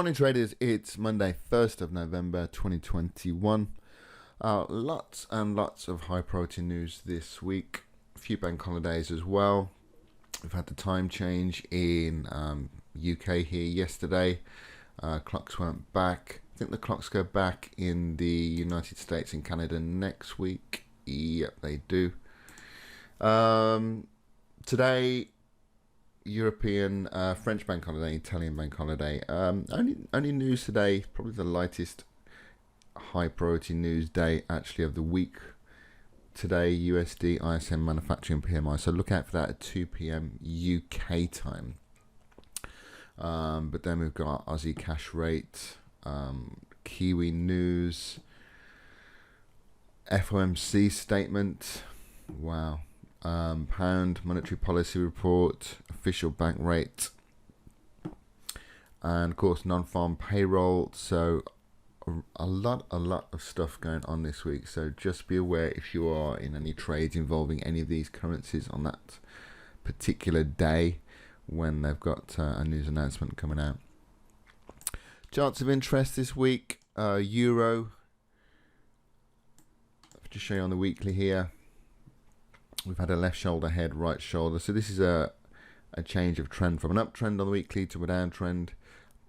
Morning traders, it's Monday 1st of November 2021. Lots and lots of high priority news this week. A few bank holidays as well. We've had the time change in UK here yesterday. Clocks went back. I think the clocks go back in the United States and Canada next week. Yep, they do. Today, European, French bank holiday, Italian bank holiday. Only news today, probably the lightest high priority news day actually of the week. Today, USD ISM manufacturing PMI. So look out for that at 2 p.m. UK time. But then we've got Aussie cash rate, Kiwi news, FOMC statement. Wow. Pound monetary policy report, official bank rate, and of course non-farm payroll. So a lot of stuff going on this week. So just be aware if you are in any trades involving any of these currencies on that particular day when they've got a news announcement coming out. Charts of interest this week. Euro. I'll just show you on the weekly here. We've had a left shoulder head, right shoulder. So this is a change of trend from an uptrend on the weekly to a downtrend,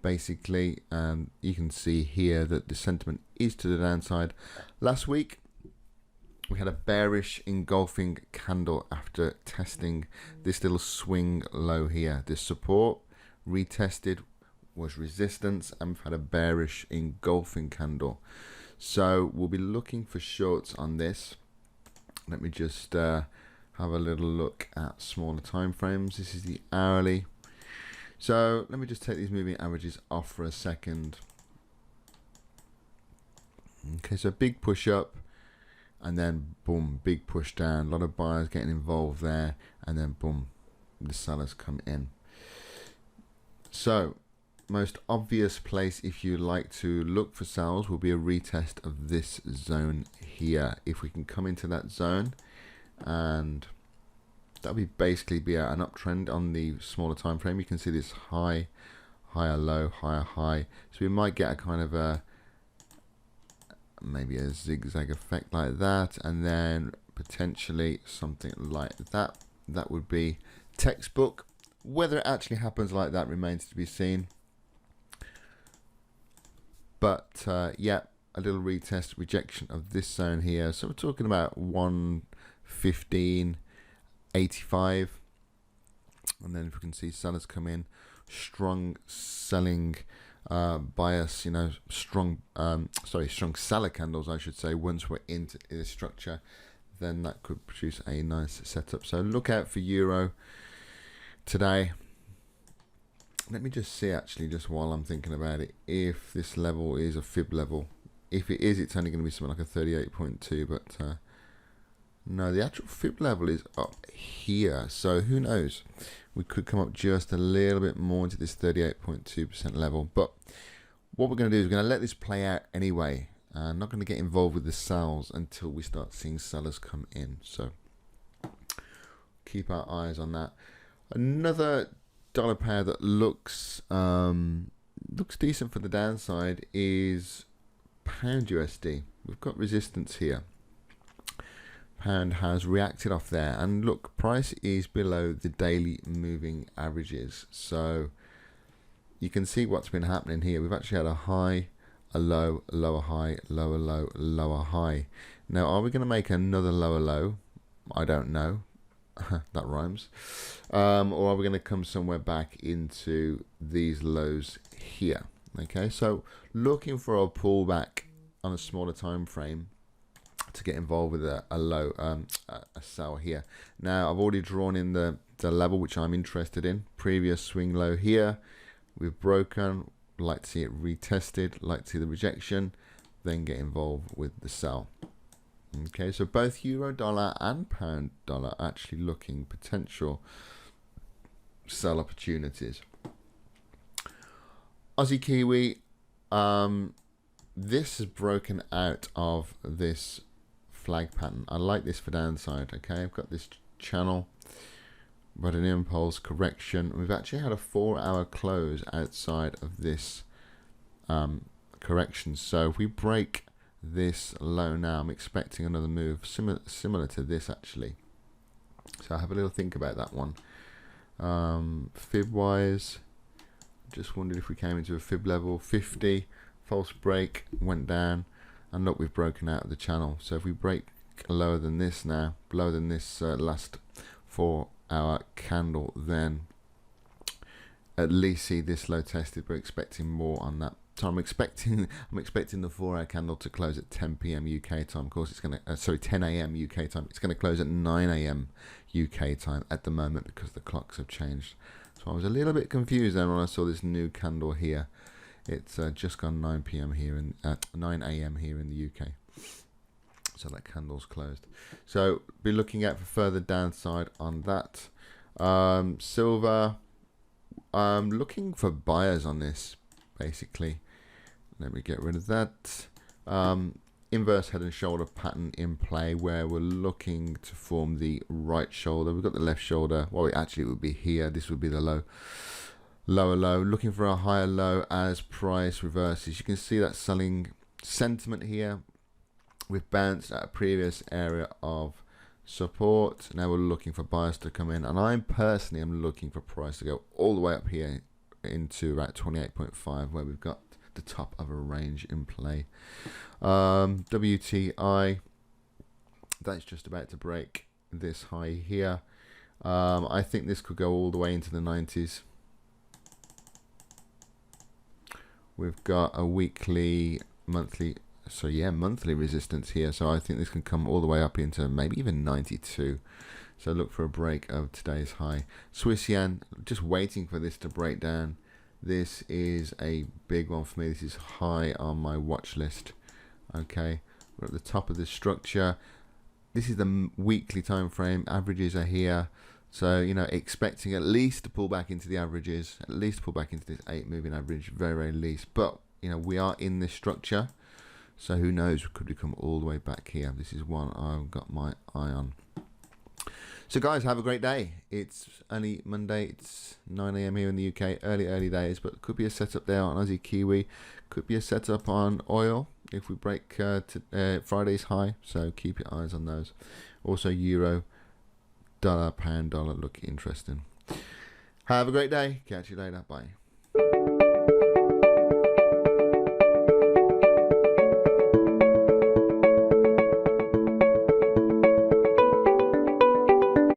basically. And you can see here that the sentiment is to the downside. Last week, we had a bearish engulfing candle after testing this little swing low here. This support retested was resistance, and we've had a bearish engulfing candle. So we'll be looking for shorts on this. Let me just have a little look at smaller time frames. This is the hourly. So let me just take these moving averages off for a second. Okay, so big push up, and then boom, big push down. A lot of buyers getting involved there, and then boom, the sellers come in. So most obvious place if you like to look for sells will be a retest of this zone here. If we can come into that zone, and that'll be basically be an uptrend on the smaller time frame. You can see this high, higher low, higher high. So we might get a kind of a maybe a zigzag effect like that, and then potentially something like that. That would be textbook. Whether it actually happens like that remains to be seen. But yeah, a little retest rejection of this zone here. So we're talking about 115.85, and then if we can see sellers come in, strong selling bias, you know, strong seller candles, I should say. Once we're into this structure, then that could produce a nice setup. So look out for euro today. Let me just see, actually, just while I'm thinking about it, if this level is a fib level. If it is, it's only going to be something like a 38.2, but no, the actual fib level is up here. So who knows? We could come up just a little bit more into this 38.2% level. But what we're going to do is we're going to let this play out anyway. I'm not going to get involved with the sells until we start seeing sellers come in. So keep our eyes on that. Another dollar pair that looks decent for the downside is pound USD. We've got resistance here. Pound has reacted off there, and look, price is below the daily moving averages. So you can see what's been happening here. We've actually had a high, a low, a lower high, lower low, lower high. Now, are we going to make another lower low? I don't know. That rhymes. Or are we going to come somewhere back into these lows here? Okay, so looking for a pullback on a smaller time frame to get involved with a low, a sell here. Now, I've already drawn in the level which I'm interested in. Previous swing low here. We've broken. Like to see it retested. Like to see the rejection. Then get involved with the sell. Okay, so both euro dollar and pound dollar actually looking potential sell opportunities. Aussie Kiwi, this has broken out of this flag pattern. I like this for downside. Okay, I've got this channel, but an impulse correction. We've actually had a 4-hour close outside of this corrections. So if we break this low now, I'm expecting another move similar to this actually. So have a little think about that one. Fib wise, just wondered if we came into a fib level 50, false break, went down, and look, we've broken out of the channel. So if we break lower than this now, lower than this last 4 hour candle, then at least see this low tested. We're expecting more on that. So I'm expecting the 4 hour candle to close at 10 p.m. UK time. Of course, it's going to 10 a.m. UK time. It's going to close at 9 a.m. UK time at the moment because the clocks have changed. So I was a little bit confused then when I saw this new candle here. It's just gone 9 p.m. here and 9 a.m. here in the UK. So that candle's closed. So be looking out for further downside on that. Silver. Looking for buyers on this, basically. Let me get rid of that. Inverse head and shoulder pattern in play, where we're looking to form the right shoulder. We've got the left shoulder. Well, actually it would be here. This would be the lower low. Looking for a higher low as price reverses. You can see that selling sentiment here. We've bounced at a previous area of support. Now we're looking for buyers to come in, and I personally am looking for price to go all the way up here into about 28.5, where we've got the top of a range in play. WTI, that's just about to break this high here. I think this could go all the way into the 90s. We've got a weekly, monthly resistance here, so I think this can come all the way up into maybe even 92. So look for a break of today's high. Swiss yen, just waiting for this to break down. This is a big one for me. This is high on my watch list. Okay, we're at the top of the structure. This is the weekly time frame. Averages are here, so you know, expecting at least to pull back into the averages, at least pull back into this 8 moving average, very least. But you know, we are in this structure, so who knows, could we come all the way back here. This is one I've got my eye on. So guys, have a great day. It's only Monday, it's 9 a.m. here in the UK, early days, but could be a setup there on Aussie Kiwi, could be a setup on oil if we break Friday's high, so keep your eyes on those. Also euro, dollar, pound, dollar look interesting. Have a great day, catch you later, bye.